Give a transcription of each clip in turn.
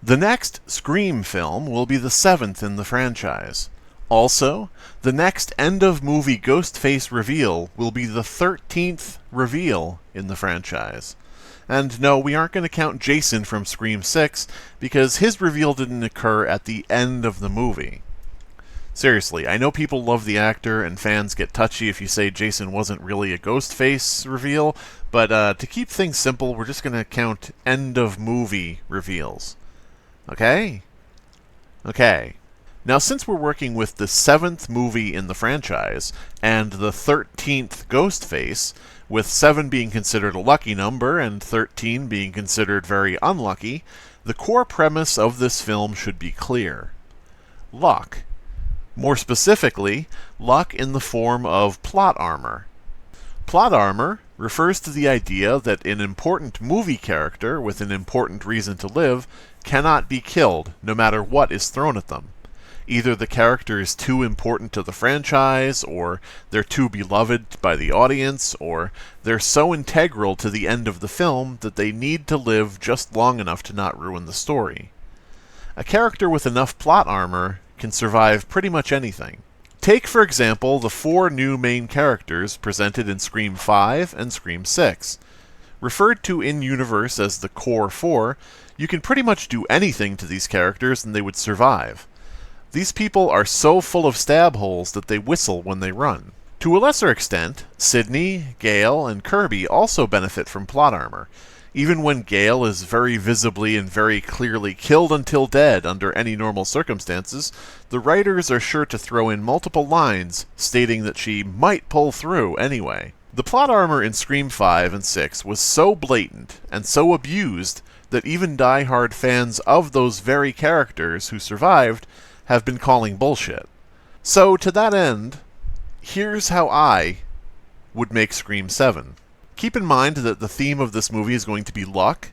The next Scream film will be the 7th in the franchise. Also, the next end-of-movie Ghostface reveal will be the 13th reveal in the franchise. And no, we aren't going to count Jason from Scream 6, because his reveal didn't occur at the end of the movie. Seriously, I know people love the actor, and fans get touchy if you say Jason wasn't really a Ghostface reveal, but to keep things simple, we're just going to count end-of-movie reveals. Okay? Okay. Now, since we're working with the 7th movie in the franchise, and the 13th Ghostface, with 7 being considered a lucky number and 13 being considered very unlucky, the core premise of this film should be clear. Luck. More specifically, luck in the form of plot armor. Plot armor refers to the idea that an important movie character with an important reason to live cannot be killed, no matter what is thrown at them. Either the character is too important to the franchise, or they're too beloved by the audience, or they're so integral to the end of the film that they need to live just long enough to not ruin the story. A character with enough plot armor can survive pretty much anything. Take, for example, the 4 new main characters presented in Scream 5 and Scream 6. Referred to in-universe as the Core 4, you can pretty much do anything to these characters and they would survive. These people are so full of stab holes that they whistle when they run. To a lesser extent, Sidney, Gale, and Kirby also benefit from plot armor. Even when Gale is very visibly and very clearly killed until dead under any normal circumstances, the writers are sure to throw in multiple lines stating that she might pull through anyway. The plot armor in Scream 5 and 6 was so blatant and so abused that even die-hard fans of those very characters who survived have been calling bullshit. So, to that end, here's how I would make Scream 7. Keep in mind that the theme of this movie is going to be luck,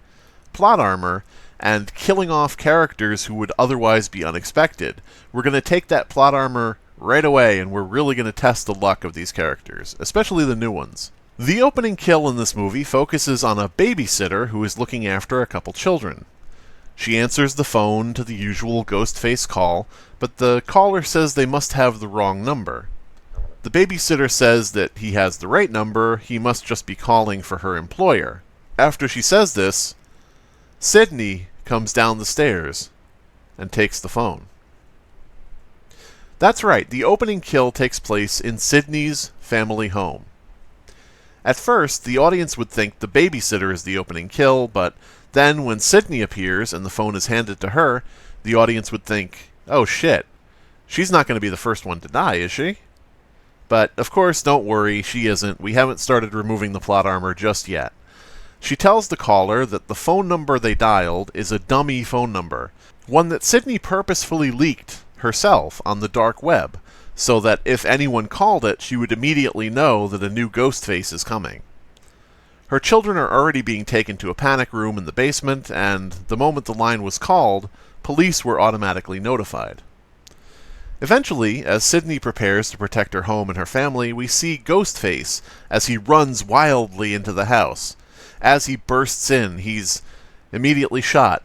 plot armor, and killing off characters who would otherwise be unexpected. We're going to take that plot armor right away, and we're really going to test the luck of these characters, especially the new ones. The opening kill in this movie focuses on a babysitter who is looking after a couple children. She answers the phone to the usual Ghostface call, but the caller says they must have the wrong number. The babysitter says that he has the right number, he must just be calling for her employer. After she says this, Sidney comes down the stairs and takes the phone. That's right, the opening kill takes place in Sidney's family home. At first, the audience would think the babysitter is the opening kill, but then when Sidney appears and the phone is handed to her, the audience would think, oh shit, she's not going to be the first one to die, is she? But, of course, don't worry, she isn't. We haven't started removing the plot armor just yet. She tells the caller that the phone number they dialed is a dummy phone number, one that Sidney purposefully leaked herself on the dark web, so that if anyone called it, she would immediately know that a new Ghostface is coming. Her children are already being taken to a panic room in the basement, and the moment the line was called, police were automatically notified. Eventually, as Sidney prepares to protect her home and her family, we see Ghostface as he runs wildly into the house. As he bursts in, he's immediately shot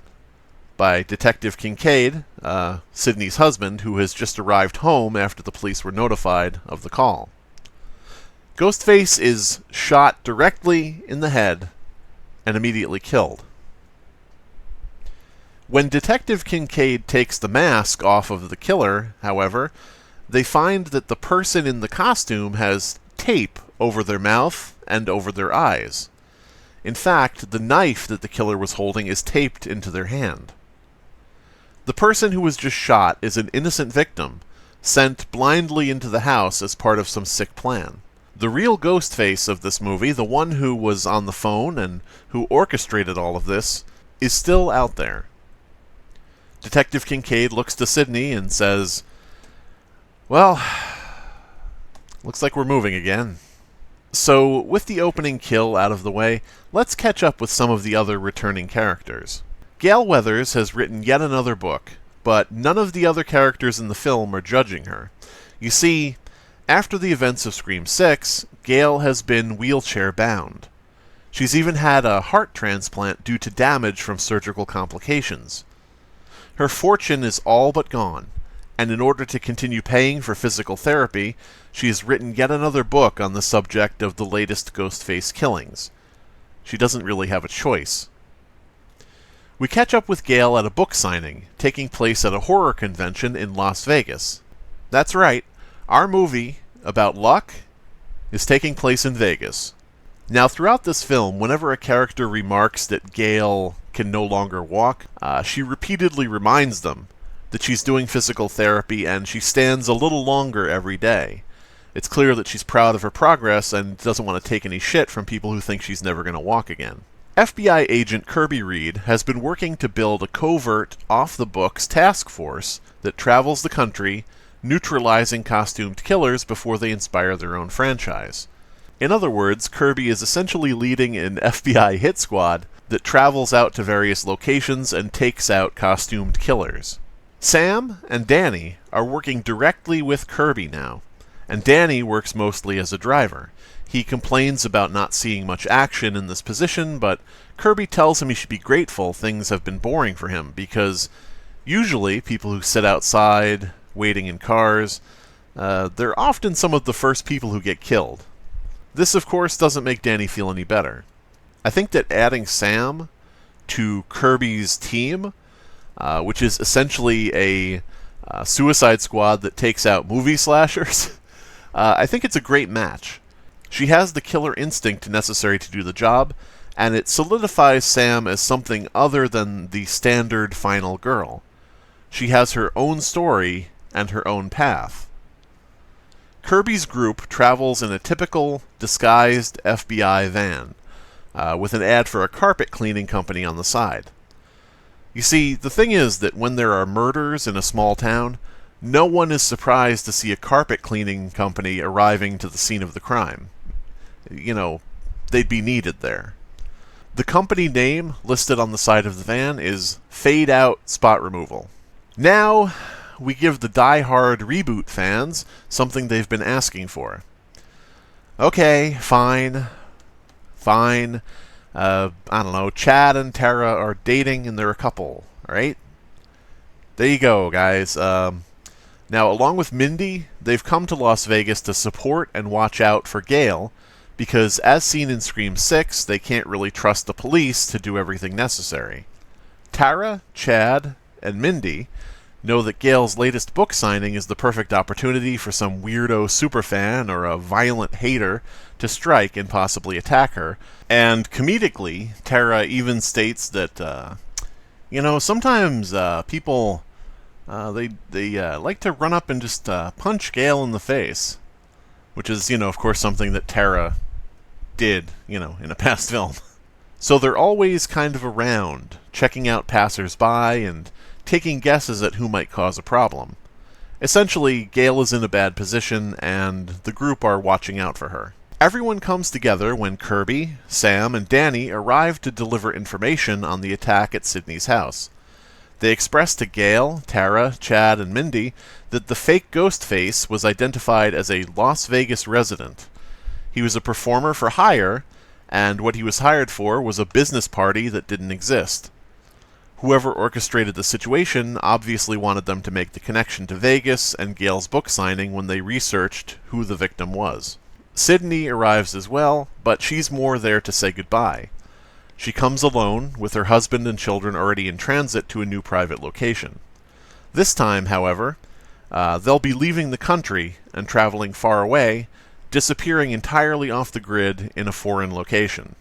by Detective Kincaid, Sidney's husband, who has just arrived home after the police were notified of the call. Ghostface is shot directly in the head and immediately killed. When Detective Kincaid takes the mask off of the killer, however, they find that the person in the costume has tape over their mouth and over their eyes. In fact, the knife that the killer was holding is taped into their hand. The person who was just shot is an innocent victim, sent blindly into the house as part of some sick plan. The real Ghostface of this movie, the one who was on the phone and who orchestrated all of this, is still out there. Detective Kincaid looks to Sidney and says, well, looks like we're moving again. So, with the opening kill out of the way, let's catch up with some of the other returning characters. Gale Weathers has written yet another book, but none of the other characters in the film are judging her. You see, after the events of Scream 6, Gale has been wheelchair-bound. She's even had a heart transplant due to damage from surgical complications. Her fortune is all but gone, and in order to continue paying for physical therapy, she has written yet another book on the subject of the latest Ghostface killings. She doesn't really have a choice. We catch up with Gale at a book signing, taking place at a horror convention in Las Vegas. That's right, our movie about luck is taking place in Vegas. Now, throughout this film, whenever a character remarks that Gale can no longer walk, she repeatedly reminds them that she's doing physical therapy and she stands a little longer every day. It's clear that she's proud of her progress and doesn't want to take any shit from people who think she's never going to walk again. FBI agent Kirby Reed has been working to build a covert, off-the-books task force that travels the country, neutralizing costumed killers before they inspire their own franchise. In other words, Kirby is essentially leading an FBI hit squad that travels out to various locations and takes out costumed killers. Sam and Danny are working directly with Kirby now, and Danny works mostly as a driver. He complains about not seeing much action in this position, but Kirby tells him he should be grateful things have been boring for him, because usually people who sit outside, waiting in cars, they're often some of the first people who get killed. This, of course, doesn't make Danny feel any better. I think that adding Sam to Kirby's team, which is essentially a suicide squad that takes out movie slashers, I think it's a great match. She has the killer instinct necessary to do the job, and it solidifies Sam as something other than the standard final girl. She has her own story and her own path. Kirby's group travels in a typical, disguised FBI van, with an ad for a carpet cleaning company on the side. You see, the thing is that when there are murders in a small town, no one is surprised to see a carpet cleaning company arriving to the scene of the crime. You know, they'd be needed there. The company name listed on the side of the van is Fade Out Spot Removal. Now, we give the die-hard reboot fans something they've been asking for. Okay, fine. I don't know, Chad and Tara are dating and they're a couple, alright? There you go, guys. Now, along with Mindy, they've come to Las Vegas to support and watch out for Gale, because as seen in Scream 6, they can't really trust the police to do everything necessary. Tara, Chad, and Mindy know that Gale's latest book signing is the perfect opportunity for some weirdo superfan or a violent hater to strike and possibly attack her. And comedically, Tara even states that, sometimes people, they like to run up and just punch Gale in the face. Which is, of course something that Tara did, in a past film. So they're always kind of around, checking out passers-by and taking guesses at who might cause a problem. Essentially, Gale is in a bad position, and the group are watching out for her. Everyone comes together when Kirby, Sam, and Danny arrive to deliver information on the attack at Sydney's house. They express to Gale, Tara, Chad, and Mindy that the fake Ghostface was identified as a Las Vegas resident. He was a performer for hire, and what he was hired for was a business party that didn't exist. Whoever orchestrated the situation obviously wanted them to make the connection to Vegas and Gale's book signing when they researched who the victim was. Sydney arrives as well, but she's more there to say goodbye. She comes alone, with her husband and children already in transit to a new private location. This time, however, they'll be leaving the country and traveling far away, disappearing entirely off the grid in a foreign location.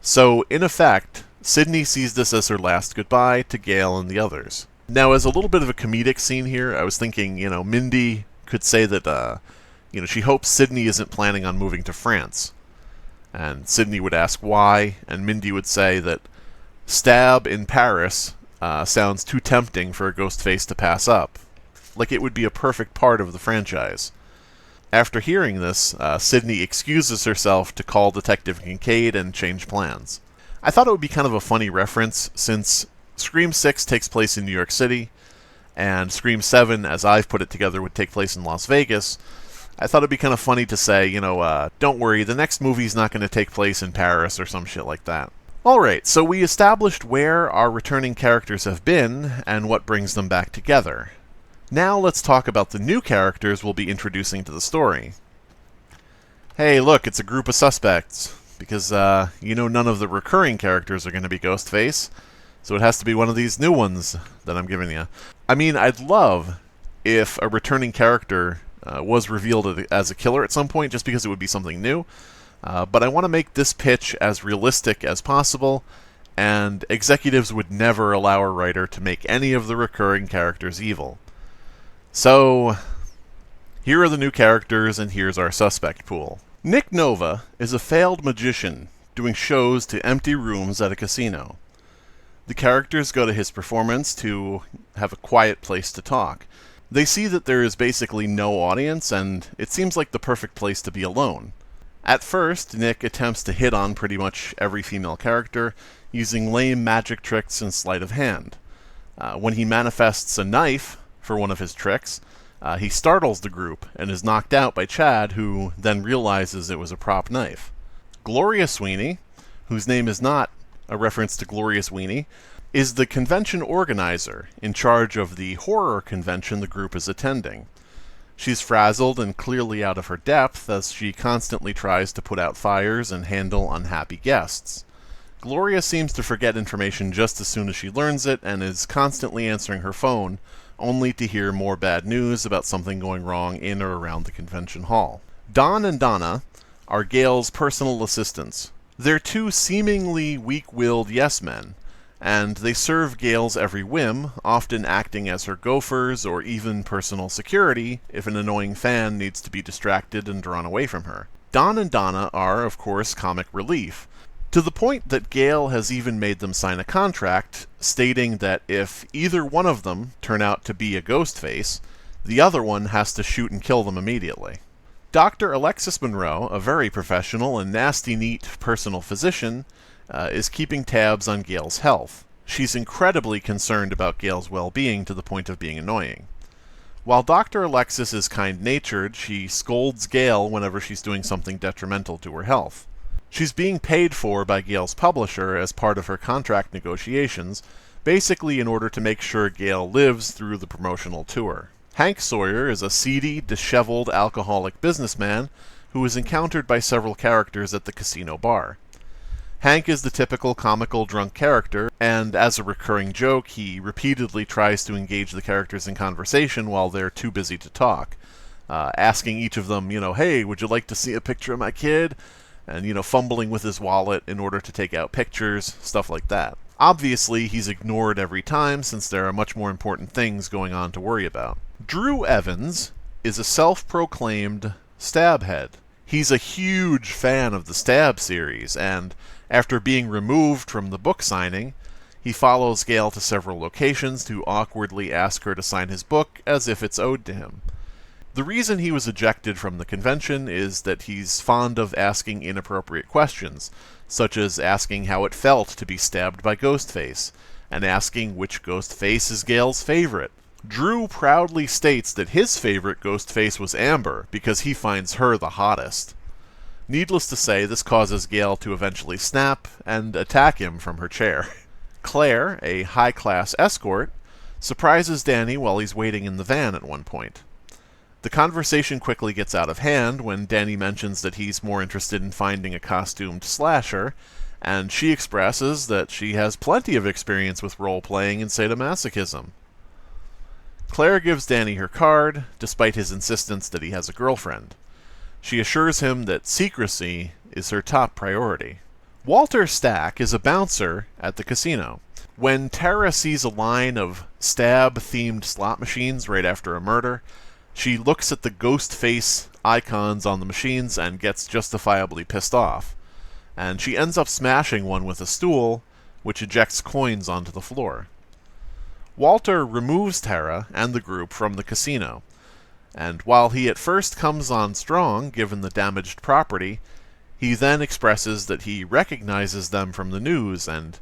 So, in effect, Sydney sees this as her last goodbye to Gale and the others. Now, as a little bit of a comedic scene here, I was thinking, Mindy could say that, she hopes Sydney isn't planning on moving to France. And Sydney would ask why, and Mindy would say that Stab in Paris sounds too tempting for a Ghostface to pass up. Like it would be a perfect part of the franchise. After hearing this, Sydney excuses herself to call Detective Kincaid and change plans. I thought it would be kind of a funny reference, since Scream 6 takes place in New York City, and Scream 7, as I've put it together, would take place in Las Vegas. I thought it'd be kind of funny to say, don't worry, the next movie's not going to take place in Paris or some shit like that. Alright, so we established where our returning characters have been and what brings them back together. Now let's talk about the new characters we'll be introducing to the story. Hey, look, it's a group of suspects. Because, none of the recurring characters are going to be Ghostface, so it has to be one of these new ones that I'm giving you. I mean, I'd love if a returning character was revealed as a killer at some point, just because it would be something new. But I want to make this pitch as realistic as possible, and executives would never allow a writer to make any of the recurring characters evil. So, here are the new characters, and here's our suspect pool. Nick Nova is a failed magician doing shows to empty rooms at a casino. The characters go to his performance to have a quiet place to talk. They see that there is basically no audience, and it seems like the perfect place to be alone. At first, Nick attempts to hit on pretty much every female character, using lame magic tricks and sleight of hand. When he manifests a knife for one of his tricks, he startles the group and is knocked out by Chad, who then realizes it was a prop knife. Gloria Sweeney, whose name is not a reference to Glorious Weenie, is the convention organizer in charge of the horror convention the group is attending. She's frazzled and clearly out of her depth as she constantly tries to put out fires and handle unhappy guests. Gloria seems to forget information just as soon as she learns it and is constantly answering her phone, only to hear more bad news about something going wrong in or around the convention hall. Don and Donna are Gale's personal assistants. They're two seemingly weak-willed yes-men, and they serve Gale's every whim, often acting as her gophers or even personal security if an annoying fan needs to be distracted and drawn away from her. Don and Donna are, of course, comic relief, to the point that Gale has even made them sign a contract stating that if either one of them turn out to be a Ghostface, the other one has to shoot and kill them immediately. Dr. Alexis Monroe, a very professional and nasty neat personal physician, is keeping tabs on Gale's health. She's incredibly concerned about Gale's well-being to the point of being annoying. While Dr. Alexis is kind-natured, she scolds Gale whenever she's doing something detrimental to her health. She's being paid for by Gale's publisher as part of her contract negotiations, basically in order to make sure Gale lives through the promotional tour. Hank Sawyer is a seedy, disheveled, alcoholic businessman who is encountered by several characters at the casino bar. Hank is the typical comical drunk character, and as a recurring joke, he repeatedly tries to engage the characters in conversation while they're too busy to talk, asking each of them, hey, would you like to see a picture of my kid? And, fumbling with his wallet in order to take out pictures, stuff like that. Obviously, he's ignored every time since there are much more important things going on to worry about. Drew Evans is a self-proclaimed stabhead. He's a huge fan of the Stab series, and after being removed from the book signing, he follows Gale to several locations to awkwardly ask her to sign his book as if it's owed to him. The reason he was ejected from the convention is that he's fond of asking inappropriate questions, such as asking how it felt to be stabbed by Ghostface, and asking which Ghostface is Gale's favorite. Drew proudly states that his favorite Ghostface was Amber, because he finds her the hottest. Needless to say, this causes Gale to eventually snap and attack him from her chair. Claire, a high-class escort, surprises Danny while he's waiting in the van at one point. The conversation quickly gets out of hand when Danny mentions that he's more interested in finding a costumed slasher, and she expresses that she has plenty of experience with role-playing and sadomasochism. Claire gives Danny her card, despite his insistence that he has a girlfriend. She assures him that secrecy is her top priority. Walter Stack is a bouncer at the casino. When Tara sees a line of stab-themed slot machines right after a murder, she looks at the ghost face icons on the machines and gets justifiably pissed off. And she ends up smashing one with a stool, which ejects coins onto the floor. Walter removes Tara and the group from the casino, and while he at first comes on strong given the damaged property, he then expresses that he recognizes them from the news and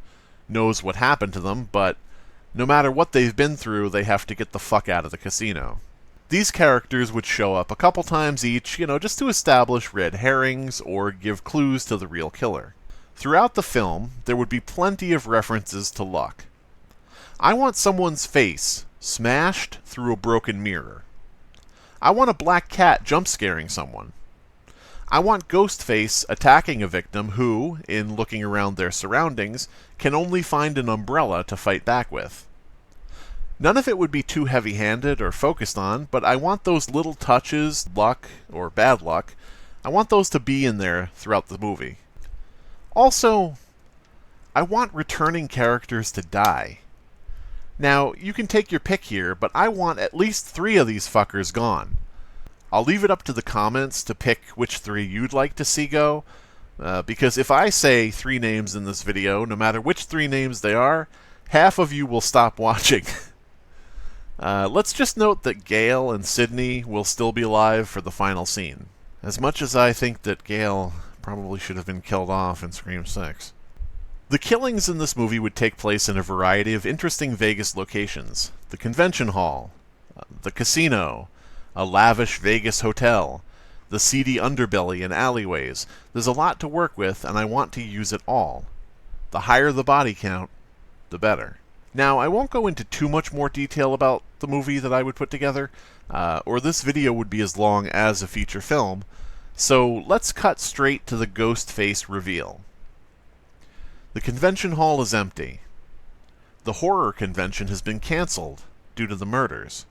knows what happened to them, but no matter what they've been through, they have to get the fuck out of the casino. These characters would show up a couple times each, just to establish red herrings or give clues to the real killer. Throughout the film, there would be plenty of references to luck. I want someone's face smashed through a broken mirror. I want a black cat jump-scaring someone. I want Ghostface attacking a victim who, in looking around their surroundings, can only find an umbrella to fight back with. None of it would be too heavy-handed or focused on, but I want those little touches, luck or bad luck, I want those to be in there throughout the movie. Also, I want returning characters to die. Now, you can take your pick here, but I want at least 3 of these fuckers gone. I'll leave it up to the comments to pick which 3 you'd like to see go, because if I say 3 names in this video, no matter which 3 names they are, half of you will stop watching. Let's just note that Gail and Sydney will still be alive for the final scene. As much as I think that Gail probably should have been killed off in Scream 6. The killings in this movie would take place in a variety of interesting Vegas locations. The convention hall, the casino, a lavish Vegas hotel, the seedy underbelly and alleyways. There's a lot to work with, and I want to use it all. The higher the body count, the better. Now, I won't go into too much more detail about the movie that I would put together, or this video would be as long as a feature film, so let's cut straight to the Ghostface reveal. The convention hall is empty. The horror convention has been canceled due to the murders.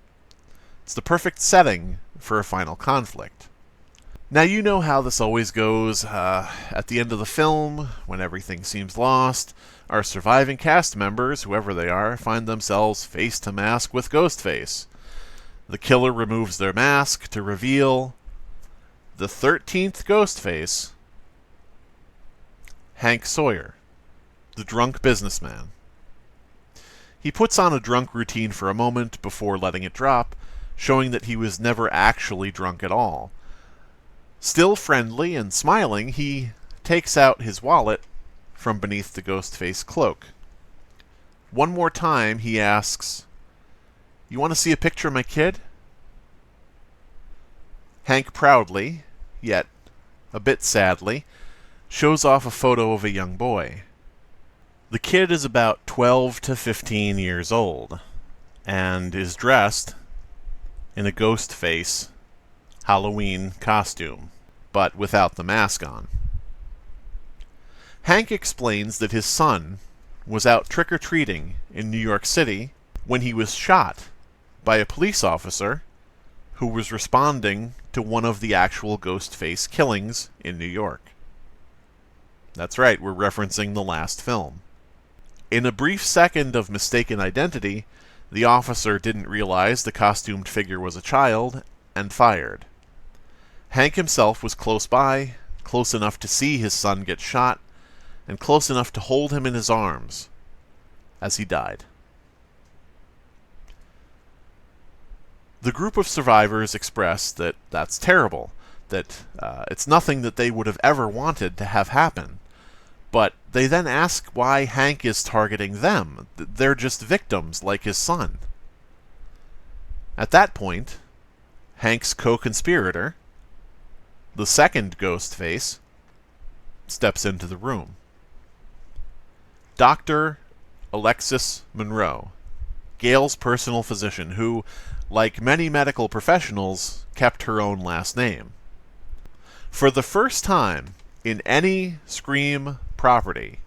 It's the perfect setting for a final conflict. Now, you know how this always goes. At the end of the film, when everything seems lost, our surviving cast members, whoever they are, find themselves face to mask with Ghostface. The killer removes their mask to reveal the 13th Ghostface, Hank Sawyer, the drunk businessman. He puts on a drunk routine for a moment before letting it drop, showing that he was never actually drunk at all. Still friendly and smiling, he takes out his wallet from beneath the Ghostface cloak. One more time, he asks, "You want to see a picture of my kid?" Hank proudly, yet a bit sadly, shows off a photo of a young boy. The kid is about 12 to 15 years old, and is dressed in a Ghostface Halloween costume, but without the mask on. Hank explains that his son was out trick-or-treating in New York City when he was shot by a police officer who was responding to one of the actual Ghostface killings in New York. That's right, we're referencing the last film. In a brief second of mistaken identity, the officer didn't realize the costumed figure was a child and fired. Hank himself was close by, close enough to see his son get shot, and close enough to hold him in his arms as he died. The group of survivors express that that's terrible, that it's nothing that they would have ever wanted to have happen. But they then ask why Hank is targeting them. They're just victims like his son. At that point, Hank's co-conspirator, the second Ghostface, steps into the room. Dr. Alexis Monroe, Gail's personal physician, who, like many medical professionals, kept her own last name. For the first time in any Scream property,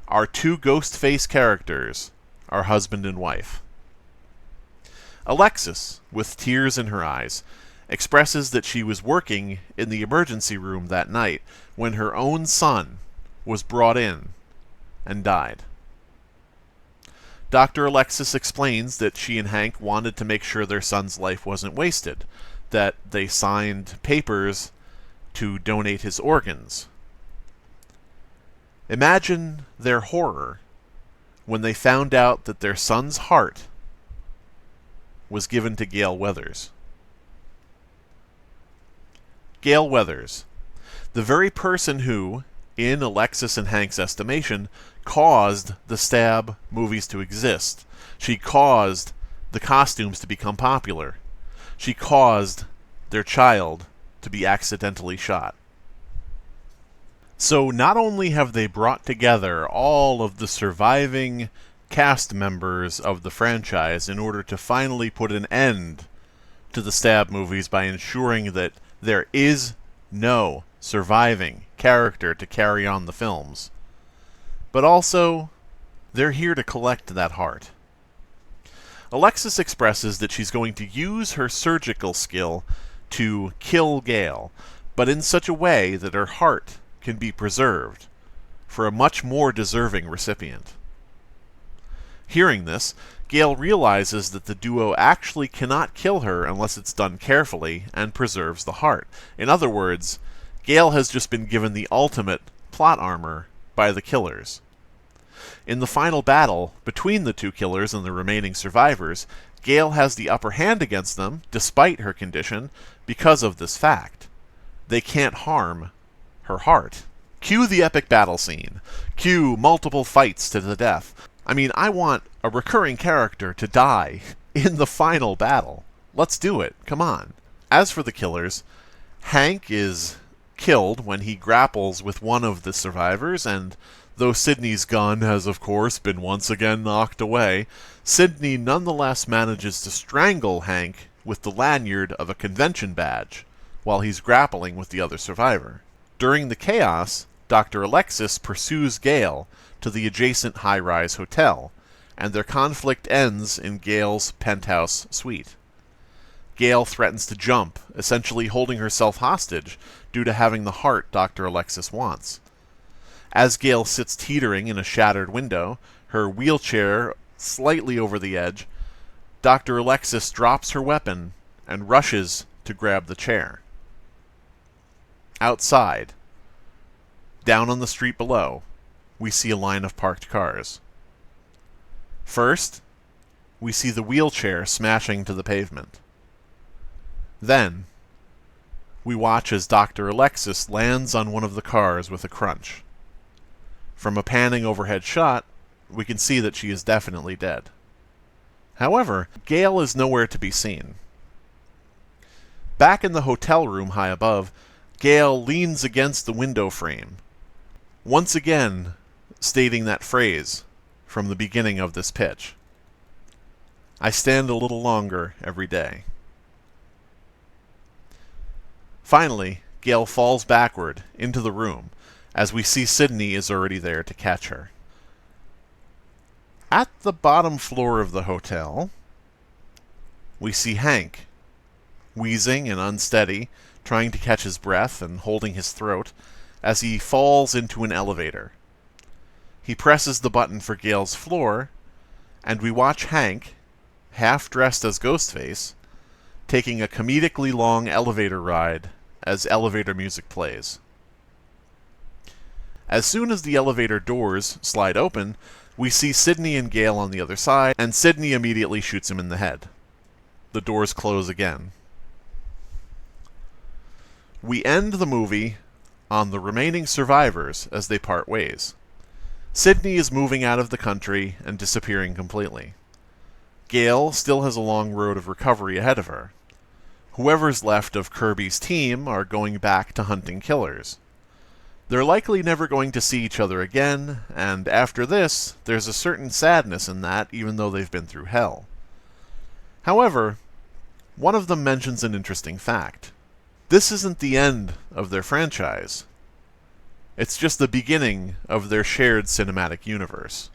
our 2 Ghostface characters are husband and wife. Alexis, with tears in her eyes, expresses that she was working in the emergency room that night when her own son was brought in and died. Dr. Alexis explains that she and Hank wanted to make sure their son's life wasn't wasted, that they signed papers to donate his organs. Imagine their horror when they found out that their son's heart was given to Gale Weathers. Gale Weathers, the very person who, in Alexis and Hank's estimation, caused the Stab movies to exist. She caused the costumes to become popular. She caused their child to be accidentally shot. So not only have they brought together all of the surviving cast members of the franchise in order to finally put an end to the Stab movies by ensuring that there is no surviving character to carry on the films, but also they're here to collect that heart. Alexis expresses that she's going to use her surgical skill to kill Gale, but in such a way that her heart can be preserved for a much more deserving recipient. Hearing this, Gale realizes that the duo actually cannot kill her unless it's done carefully and preserves the heart. In other words, Gale has just been given the ultimate plot armor by the killers. In the final battle between the two killers and the remaining survivors, Gale has the upper hand against them, despite her condition, because of this fact. They can't harm her heart. Cue the epic battle scene. Cue multiple fights to the death. I mean, I want a recurring character to die in the final battle. Let's do it. Come on. As for the killers, Hank is killed when he grapples with one of the survivors, and though Sidney's gun has, of course, been once again knocked away, Sidney nonetheless manages to strangle Hank with the lanyard of a convention badge while he's grappling with the other survivor. During the chaos, Dr. Alexis pursues Gale to the adjacent high-rise hotel, and their conflict ends in Gale's penthouse suite. Gale threatens to jump, essentially holding herself hostage due to having the heart Dr. Alexis wants. As Gale sits teetering in a shattered window, her wheelchair slightly over the edge, Dr. Alexis drops her weapon and rushes to grab the chair. Outside, down on the street below, we see a line of parked cars. First, we see the wheelchair smashing to the pavement. Then, we watch as Dr. Alexis lands on one of the cars with a crunch. From a panning overhead shot, we can see that she is definitely dead. However, Gale is nowhere to be seen. Back in the hotel room high above, Gale leans against the window frame, once again stating that phrase from the beginning of this pitch. I stand a little longer every day. Finally, Gale falls backward into the room, as we see Sidney is already there to catch her. At the bottom floor of the hotel, we see Hank, wheezing and unsteady, trying to catch his breath and holding his throat, as he falls into an elevator. He presses the button for Gale's floor, and we watch Hank, half dressed as Ghostface, taking a comedically long elevator ride as elevator music plays. As soon as the elevator doors slide open, we see Sidney and Gale on the other side, and Sidney immediately shoots him in the head. The doors close again. We end the movie on the remaining survivors as they part ways. Sidney is moving out of the country and disappearing completely. Gale still has a long road of recovery ahead of her. Whoever's left of Kirby's team are going back to hunting killers. They're likely never going to see each other again, and after this, there's a certain sadness in that, even though they've been through hell. However, one of them mentions an interesting fact. This isn't the end of their franchise. It's just the beginning of their shared cinematic universe.